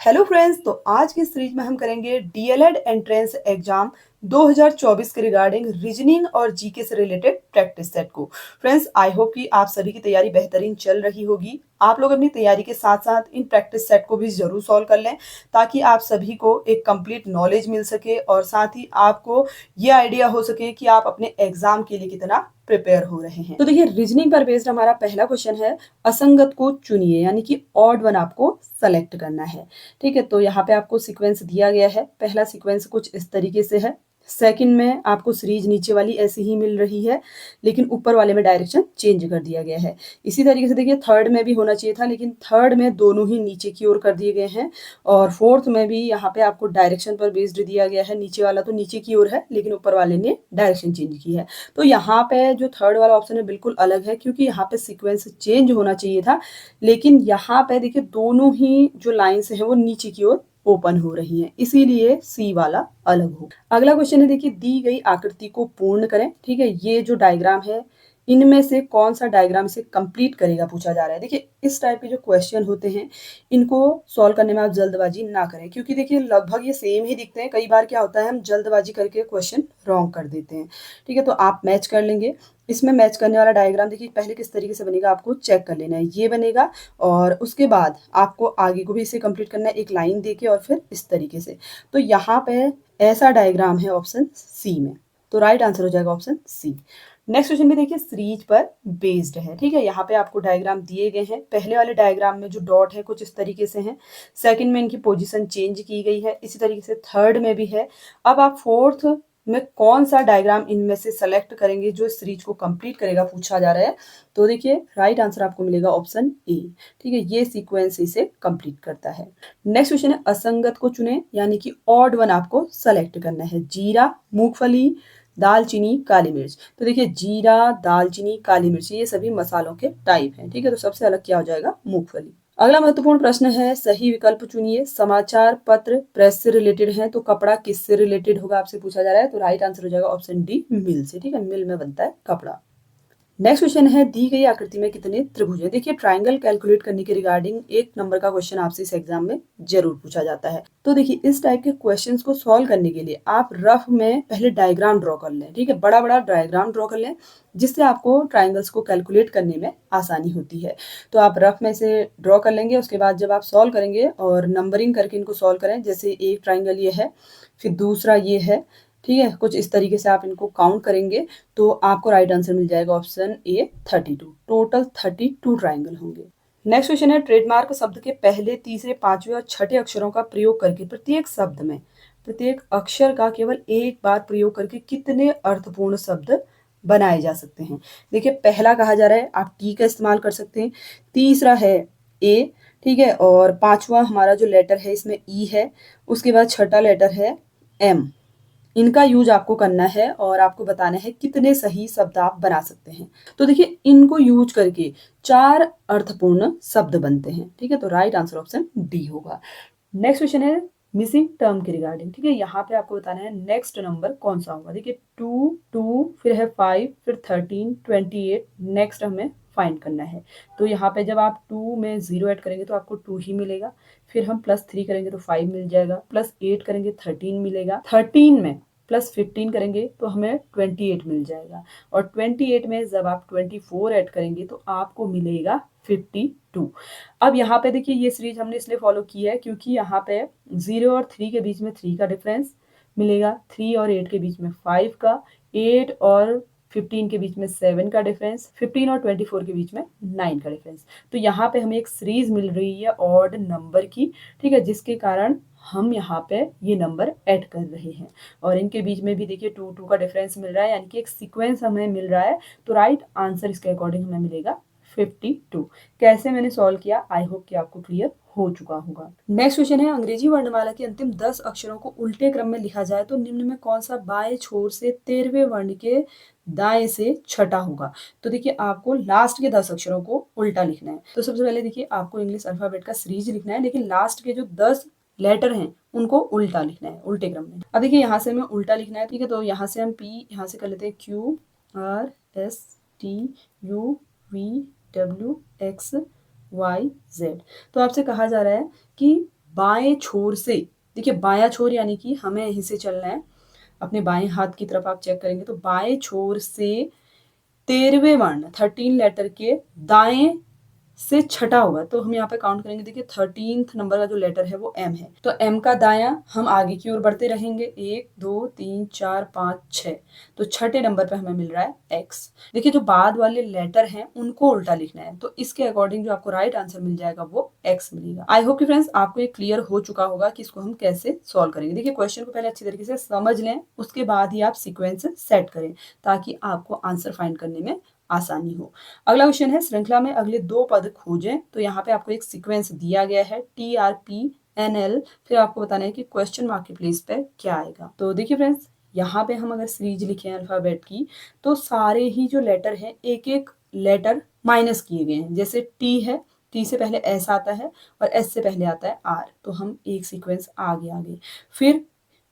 Hello friends, तो आज की सीरीज में हम करेंगे डीएलएड एंट्रेंस एग्जाम 2024 के रिगार्डिंग रीजनिंग और जीके से रिलेटेड प्रैक्टिस सेट को। फ्रेंड्स, आई होप कि आप सभी की तैयारी बेहतरीन चल रही होगी। आप लोग अपनी तैयारी के साथ साथ इन प्रैक्टिस सेट को भी जरूर सॉल्व कर लें ताकि आप सभी को एक कंप्लीट नॉलेज मिल सके और साथ ही आपको ये आइडिया हो सके कि आप अपने एग्जाम के लिए कितना प्रिपेयर हो रहे हैं। तो देखिए, रीजनिंग पर बेस्ड हमारा पहला क्वेश्चन है, असंगत को चुनिए, यानी कि ऑड वन आपको सेलेक्ट करना है। ठीक है, तो यहाँ पे आपको सीक्वेंस दिया गया है। पहला सीक्वेंस कुछ इस तरीके से है। सेकंड में आपको सीरीज नीचे वाली ऐसी ही मिल रही है, लेकिन ऊपर वाले में डायरेक्शन चेंज कर दिया गया है। इसी तरीके से देखिए, थर्ड में भी होना चाहिए था, लेकिन थर्ड में दोनों ही नीचे की ओर कर दिए गए हैं। और फोर्थ में भी यहाँ पे आपको डायरेक्शन पर बेस्ड दिया गया है। नीचे वाला तो नीचे की ओर है, लेकिन ऊपर वाले ने डायरेक्शन चेंज की है। तो यहाँ पे जो थर्ड वाला ऑप्शन है बिल्कुल अलग है, क्योंकि यहाँ पे सीक्वेंस चेंज होना चाहिए था, लेकिन यहाँ पे देखिए दोनों ही जो लाइन्स हैं वो नीचे की ओर ओपन हो रही हैं, इसीलिए सी वाला अलग हो। अगला क्वेश्चन है, देखिए दी गई आकृति को पूर्ण करें। ठीक है, ये जो डायग्राम है इनमें से कौन सा डायग्राम से कंप्लीट करेगा पूछा जा रहा है। देखिए, इस टाइप के जो क्वेश्चन होते हैं इनको सॉल्व करने में आप जल्दबाजी ना करें, क्योंकि देखिए लगभग ये सेम ही दिखते हैं। कई बार क्या होता है, हम जल्दबाजी करके क्वेश्चन रॉन्ग कर देते हैं। ठीक है, तो आप मैच कर लेंगे। इसमें मैच करने वाला डायग्राम देखिए पहले किस तरीके से बनेगा आपको चेक कर लेना है। ये बनेगा और उसके बाद आपको आगे को भी इसे कंप्लीट करना है, एक लाइन देके और फिर इस तरीके से। तो यहाँ पे ऐसा डायग्राम है ऑप्शन सी में, तो राइट आंसर हो जाएगा ऑप्शन सी। नेक्स्ट क्वेश्चन में देखिए सीरीज पर बेस्ड है। ठीक है, यहाँ पे आपको डायग्राम दिए गए हैं। पहले वाले डायग्राम में जो डॉट है कुछ इस तरीके से हैं। सेकंड में इनकी पोजीशन चेंज की गई है, इसी तरीके से थर्ड में भी है। अब आप फोर्थ में कौन सा डायग्राम इनमें से सेलेक्ट करेंगे जो सीरीज को कंप्लीट करेगा पूछा जा रहा है। तो देखिए राइट आंसर आपको मिलेगा ऑप्शन ए। ठीक है, ये सीक्वेंस इसे कंप्लीट करता है। नेक्स्ट क्वेश्चन है, असंगत को चुने, यानी कि ऑड वन आपको सेलेक्ट करना है। जीरा, मूंगफली, दालचीनी, काली मिर्च। तो देखिए जीरा, दालचीनी, काली मिर्च ये सभी मसालों के टाइप हैं। ठीक है, तो सबसे अलग क्या हो जाएगा, मूंगफली। अगला महत्वपूर्ण प्रश्न है, सही विकल्प चुनिए। समाचार पत्र प्रेस से रिलेटेड है, तो कपड़ा किससे रिलेटेड होगा आपसे पूछा जा रहा है। तो राइट आंसर हो जाएगा ऑप्शन डी, मिल से। ठीक है, मिल में बनता है कपड़ा। नेक्स्ट क्वेश्चन है, दी गई आकृति में कितने त्रिभुज हैं। देखिए ट्राइंगल कैलकुलेट करने के रिगार्डिंग 1 नंबर का क्वेश्चन आपसे इस एग्जाम में जरूर पूछा जाता है। तो देखिए इस टाइप के क्वेश्चंस को सॉल्व करने के लिए आप रफ में पहले डायग्राम ड्रॉ कर लें। ठीक है, बड़ा बड़ा डायग्राम ड्रॉ कर लें, जिससे आपको ट्राइंगल्स को कैलकुलेट करने में आसानी होती है। तो आप रफ में से ड्रॉ कर लेंगे, उसके बाद जब आप सॉल्व करेंगे और नंबरिंग करके इनको सॉल्व करें, जैसे एक ट्राइंगल ये है, फिर दूसरा ये है। ठीक है, कुछ इस तरीके से आप इनको काउंट करेंगे तो आपको राइट आंसर मिल जाएगा ऑप्शन ए 32। टोटल 32 ट्राइंगल होंगे। नेक्स्ट क्वेश्चन है, ट्रेडमार्क शब्द के पहले, तीसरे, पांचवें और छठे अक्षरों का प्रयोग करके प्रत्येक शब्द में प्रत्येक अक्षर का केवल एक बार प्रयोग करके कितने अर्थपूर्ण शब्द बनाए जा सकते हैं। देखिए पहला कहा जा रहा है आप टी का इस्तेमाल कर सकते हैं, तीसरा है ए, ठीक है, और पांचवा हमारा जो लेटर है इसमें ई है, उसके बाद छठा लेटर है एम। इनका यूज आपको करना है और आपको बताना है कितने सही शब्द आप बना सकते हैं। तो देखिए इनको यूज करके 4 अर्थपूर्ण शब्द बनते हैं। ठीक है, तो राइट आंसर ऑप्शन डी होगा। नेक्स्ट क्वेश्चन है मिसिंग टर्म के रिगार्डिंग। ठीक है, यहाँ पे आपको बताना है नेक्स्ट नंबर कौन सा होगा। देखिए 2 फिर है 5 फिर 13 28 नेक्स्ट हमें फाइंड करना है। तो यहाँ पे जब आप 2 में 0 ऐड करेंगे तो आपको 2 ही मिलेगा, फिर हम +3 करेंगे तो 5 मिल जाएगा, +8 करेंगे 13 मिलेगा, 13 में +15 करेंगे तो हमें 28 मिल जाएगा, और 28 में जब आप 24 ऐड करेंगे तो आपको मिलेगा 52। अब यहाँ पे देखिए ये सीरीज हमने इसलिए फॉलो की है क्योंकि यहाँ पे 0 और 3 के बीच में 3 का डिफरेंस मिलेगा, 3 और 8 के बीच में 5 का, 8 और 15 के बीच में 7 का डिफरेंस, 15 और 24 के बीच में 9 का डिफरेंस। तो यहाँ पे हमें एक सीरीज मिल रही है ऑड नंबर की। ठीक है, जिसके कारण हम यहाँ पे ये नंबर ऐड कर रहे हैं, और इनके बीच में भी देखिए 2 का डिफरेंस मिल रहा है, यानी कि एक सीक्वेंस हमें मिल रहा है। तो राइट आंसर इसके अकॉर्डिंग हमें मिलेगा 52। कैसे मैंने सॉल्व किया, आई होप कि आपको क्लियर हो चुका होगा। नेक्स्ट क्वेश्चन है, अंग्रेजी वर्णमाला के अंतिम 10 अक्षरों को उल्टे क्रम में लिखा जाए तो निम्न में कौन सा बाएं छोर से 13वें वर्ण के दाएं से छठा होगा। तो देखिए आपको लास्ट के 10 अक्षरों को उल्टा लिखना है। तो सबसे पहले देखिए आपको इंग्लिश अल्फाबेट का सीरीज लिखना है, लेकिन लास्ट के जो 10 लेटर हैं उनको उल्टा लिखना है, उल्टे क्रम में। अब देखिए यहाँ से हमें उल्टा लिखना है। ठीक है, तो यहाँ से हम पी यहाँ से कर लेते हैं QRSTUVWXYZ। तो आपसे कहा जा रहा है कि बाएं छोर से, देखिए बायां छोर यानी कि हमें यहीं से चलना है, अपने बाएं हाथ की तरफ आप चेक करेंगे तो बाएं छोर से 13वें वर्ण 13 लेटर के दाएं से छठा होगा, तो हम यहाँ पे काउंट करेंगे। देखिए 13th नंबर का जो लेटर है वो एम है, तो एम का दायां हम आगे की ओर बढ़ते रहेंगे, 1 2 3 4 5 6, तो छठे नंबर पे हमें मिल रहा है एक्स। देखिए जो बाद वाले लेटर हैं उनको उल्टा लिखना है, तो इसके अकॉर्डिंग जो आपको राइट आंसर मिल जाएगा वो एक्स मिलेगा। आई होप कि फ्रेंड्स आपको ये क्लियर हो चुका होगा कि इसको हम कैसे सॉल्व करेंगे। देखिए क्वेश्चन को पहले अच्छी तरीके से समझ लें, उसके बाद ही आप सीक्वेंस सेट करें ताकि आपको आंसर फाइंड करने में आसानी हो। अगला क्वेश्चन है श्रृंखला में अगले दो पद खोजें, तो यहाँ पे आपको एक सीक्वेंस दिया गया है TRPNL, फिर आपको बताना है कि क्वेश्चन मार्क के प्लेस पे क्या आएगा। तो देखिए फ्रेंड्स यहाँ पे हम अगर सीरीज लिखें अल्फाबेट की, तो सारे ही जो लेटर हैं एक एक लेटर माइनस किए गए हैं। जैसे टी है, टी से पहले एस आता है और एस से पहले आता है आर, तो हम एक सीक्वेंस आगे आगे, फिर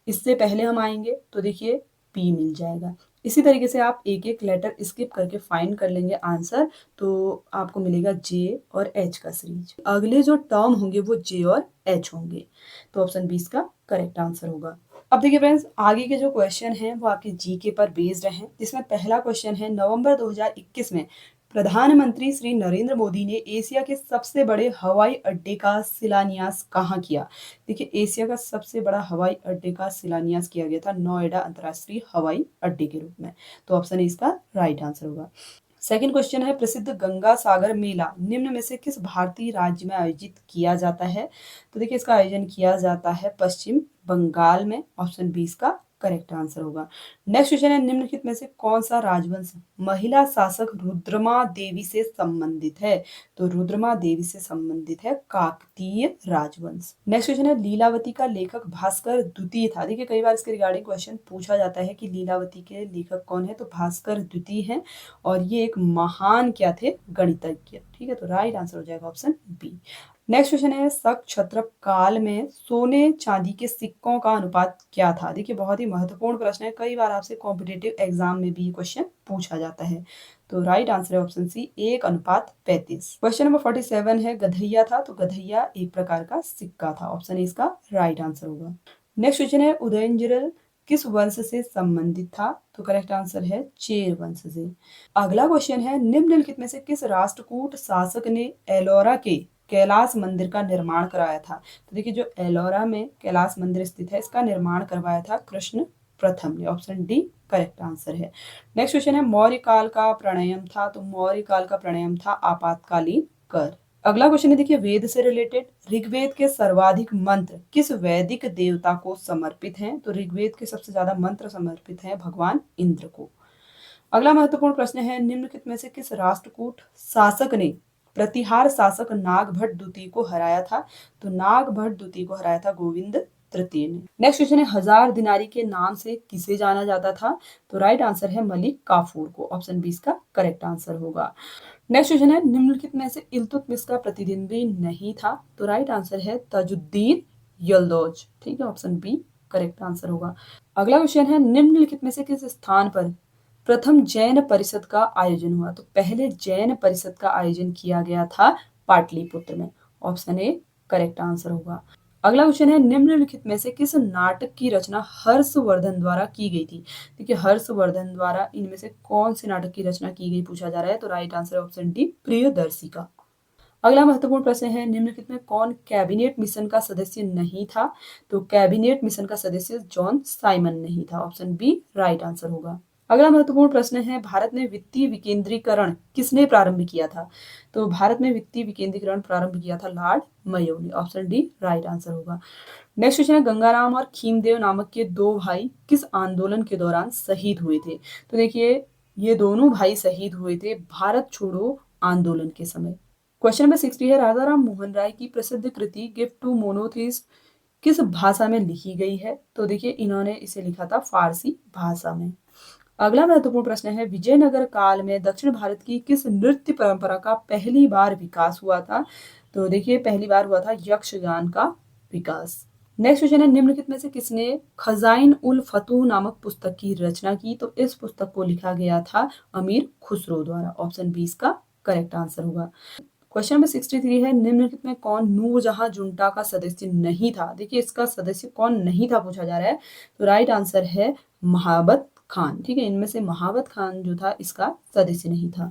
इससे पहले हम आएंगे तो देखिए पी मिल जाएगा। इसी तरीके से आप एक एक लेटर स्किप करके फाइंड कर लेंगे आंसर, तो आपको मिलेगा जे और एच का सीरीज। अगले जो टर्म होंगे वो जे और एच होंगे, तो ऑप्शन 20 का करेक्ट आंसर होगा। अब देखिए फ्रेंड्स आगे के जो क्वेश्चन हैं वो आपके जीके पर बेस्ड हैं, जिसमें पहला क्वेश्चन है नवंबर 2021 में प्रधानमंत्री श्री नरेंद्र मोदी ने एशिया के सबसे बड़े हवाई अड्डे का शिलान्यास कहाँ किया। देखिए एशिया का सबसे बड़ा हवाई अड्डे का शिलान्यास किया गया था नोएडा अंतर्राष्ट्रीय हवाई अड्डे के रूप में, तो ऑप्शन ए इसका राइट आंसर होगा। सेकंड क्वेश्चन है प्रसिद्ध गंगा सागर मेला निम्न में से किस भारतीय राज्य में आयोजित किया जाता है। तो देखिए इसका आयोजन किया जाता है पश्चिम बंगाल में, ऑप्शन बी इसका करेक्ट आंसर होगा। नेक्स्ट क्वेश्चन है निम्नलिखित में से कौन सा राजवंश महिला शासक रुद्रमा देवी से संबंधित है। तो रुद्रमा देवी से संबंधित है काकतीय राजवंश। नेक्स्ट क्वेश्चन है लीलावती का लेखक भास्कर द्वितीय था। देखिए कई बार इसके रिगार्डिंग क्वेश्चन पूछा जाता है कि लीलावती के लेखक कौन है, तो भास्कर द्वितीय है और ये एक महान क्या थे, गणितज्ञ। ठीक है, तो राइट आंसर हो जाएगा ऑप्शन बी। नेक्स्ट क्वेश्चन है शक क्षत्रप काल में सोने चांदी के सिक्कों का अनुपात क्या था। देखिए बहुत ही महत्वपूर्ण प्रश्न है, कई बार आपसे कॉम्पिटिटिव एग्जाम में भी ये क्वेश्चन पूछा जाता है, तो राइट आंसर है ऑप्शन सी 1:35। क्वेश्चन नंबर 47 है गधैया था, तो गधैया एक प्रकार का सिक्का था, ऑप्शन ए इसका राइट आंसर होगा। नेक्स्ट क्वेश्चन है उदयनगिरी किस वंश से संबंधित था, तो करेक्ट आंसर है चेर वंश से। अगला क्वेश्चन है निम्नलिखित में से किस राष्ट्रकूट शासक ने एलोरा के कैलाश मंदिर का निर्माण कराया था। तो देखिए जो एलोरा में कैलाश मंदिर स्थित है इसका निर्माण करवाया था कृष्ण प्रथम ने, ऑप्शन डी करेक्ट आंसर है। नेक्स्ट क्वेश्चन है मौर्य काल का प्रणयम था, तो मौर्य काल का प्रणयम था आपातकालीन कर। अगला क्वेश्चन है देखिए वेद से रिलेटेड ऋग्वेद के सर्वाधिक मंत्र किस वैदिक देवता को समर्पित हैं। तो ऋग्वेद के सबसे ज्यादा मंत्र समर्पित हैं भगवान इंद्र को। अगला महत्वपूर्ण प्रश्न है निम्नलिखित में से किस राष्ट्रकूट शासक ने प्रतिहार शासक नागभट्ट द्वितीय को हराया था। तो नागभट्ट द्वितीय को हराया था गोविंद तृतीय ने। नेक्स्ट क्वेश्चन है हजार दिनारी के नाम से किसे जाना जाता था। तो राइट आंसर है मलिक काफूर को, ऑप्शन 20 का करेक्ट आंसर होगा। नेक्स्ट क्वेश्चन है निम्नलिखित में से इल्तुतमिश का प्रतिद्वंदी नहीं था। तो राइट आंसर है तजुद्दीन यल्दौज, ठीक है, ऑप्शन बी करेक्ट आंसर होगा। अगला क्वेश्चन है निम्नलिखित में से किस स्थान पर प्रथम जैन परिषद का आयोजन हुआ। तो पहले जैन परिषद का आयोजन किया गया था पाटलिपुत्र में, ऑप्शन ए करेक्ट आंसर होगा। अगला क्वेश्चन है निम्नलिखित में से किस नाटक की रचना हर्षवर्धन द्वारा की गई थी। देखिए हर्षवर्धन द्वारा इनमें से कौन से नाटक की रचना की गई पूछा जा रहा है, तो right answer option D Priyadarshika. अगला महत्वपूर्ण प्रश्न है निम्नलिखित में कौन कैबिनेट मिशन का सदस्य नहीं था। तो कैबिनेट मिशन का सदस्य जॉन साइमन नहीं था, ऑप्शन बी राइट आंसर होगा। अगला महत्वपूर्ण प्रश्न है भारत में वित्तीय विकेंद्रीकरण किसने प्रारंभ किया था। तो भारत में वित्तीय विकेंद्रीकरण प्रारंभ किया था लॉर्ड मयो ने, ऑप्शन डी राइट आंसर होगा। नेक्स्ट क्वेश्चन है गंगाराम और खीमदेव नामक के दो भाई किस आंदोलन के दौरान शहीद हुए थे। तो देखिए ये दोनों भाई शहीद हुए थे भारत छोड़ो आंदोलन के समय। क्वेश्चन नंबर 60 है राजा राम मोहन राय की प्रसिद्ध कृति गिफ्ट टू मोनोथिस्ट किस भाषा में लिखी गई है। तो देखिए इन्होंने इसे लिखा था फारसी भाषा में। अगला महत्वपूर्ण प्रश्न है विजयनगर काल में दक्षिण भारत की किस नृत्य परंपरा का पहली बार विकास हुआ था। तो देखिए पहली बार हुआ था यक्षगान का विकास। नेक्स्ट क्वेश्चन है निम्नलिखित में से किसने खजाइन उल फतूह नामक पुस्तक की रचना की। तो इस पुस्तक को लिखा गया था अमीर खुसरो द्वारा, ऑप्शन 20 का करेक्ट आंसर होगा। क्वेश्चन नंबर 63 है, निम्नलिखित में कौन नूरजहां जुंटा का सदस्य नहीं था। देखिए इसका सदस्य कौन नहीं था पूछा जा रहा है, तो राइट आंसर है महाबत खान। ठीक है, इनमें से महाबत खान जो था इसका सदस्य नहीं था।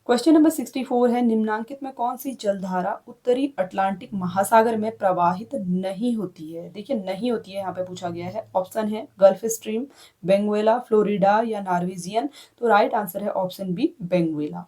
क्वेश्चन नंबर 64 है, निम्नांकित में कौन सी जलधारा उत्तरी अटलांटिक महासागर में प्रवाहित नहीं होती है। देखिए नहीं होती है यहाँ पे पूछा गया है। ऑप्शन है गल्फ स्ट्रीम, बेंगुएला, फ्लोरिडा या नॉर्वेजियन। तो राइट आंसर है option B Benguela.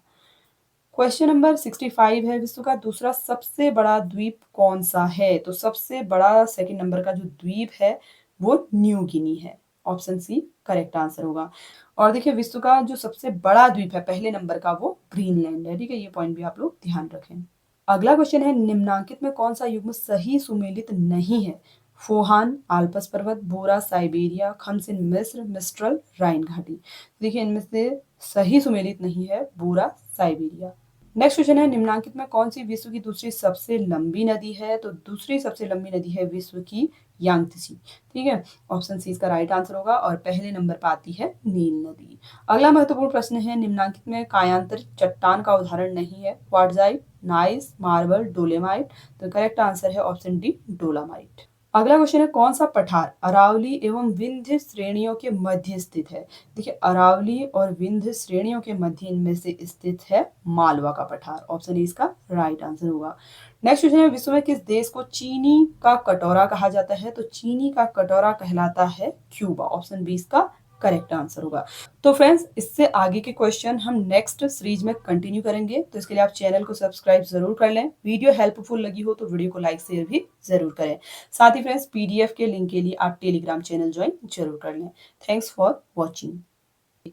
Question number 65 है, विश्व का दूसरा सबसे बड़ा द्वीप कौन सा है। तो सबसे बड़ा सेकंड नंबर का जो द्वीप है वो न्यू गिनी है। ऑप्शन सी करेक्ट आंसर होगा। और देखिए विश्व का जो सबसे बड़ा द्वीप है पहले नंबर का वो ग्रीनलैंड है। ठीक है, ये पॉइंट भी आप लोग ध्यान रखें। अगला क्वेश्चन है, निम्नांकित में कौन सा युग्म सही सुमेलित नहीं है। फोहान, आल्पस पर्वत, बोरा साइबेरिया, खमसिन मिस्र, मिस्ट्रल राइन घाटी। देखिए इनमें से सही सुमेलित नहीं है बोरा साइबेरिया। नेक्स्ट क्वेश्चन है, निम्नांकित में कौन सी विश्व की दूसरी सबसे लंबी नदी है। तो दूसरी सबसे लंबी नदी है विश्व की यांगत्सी। ठीक है, ऑप्शन सी इसका राइट आंसर होगा और पहले नंबर पर आती है नील नदी। अगला महत्वपूर्ण प्रश्न है, निम्नांकित में कायांतर चट्टान का उदाहरण नहीं है। Quartzite, nice, marble, Dolemite. तो करेक्ट आंसर है ऑप्शन डी डोलामाइट। अगला क्वेश्चन है, कौन सा पठार अरावली एवं विंध्य श्रेणियों के मध्य स्थित है। देखिए अरावली और विंध्य श्रेणियों के मध्य इनमें से स्थित है मालवा का पठार। ऑप्शन ए इसका राइट आंसर होगा। नेक्स्ट क्वेश्चन है, विश्व में किस देश को चीनी का कटोरा कहा जाता है। तो चीनी का कटोरा कहलाता है क्यूबा। ऑप्शन बी इसका करेक्ट आंसर होगा। तो फ्रेंड्स इससे आगे के क्वेश्चन हम नेक्स्ट सीरीज में कंटिन्यू करेंगे, तो इसके लिए आप चैनल को सब्सक्राइब जरूर कर लें। वीडियो हेल्पफुल लगी हो तो वीडियो को लाइक शेयर भी जरूर करें। साथ ही फ्रेंड्स पीडीएफ के लिंक के लिए आप टेलीग्राम चैनल ज्वाइन जरूर कर लें। Thanks for watching.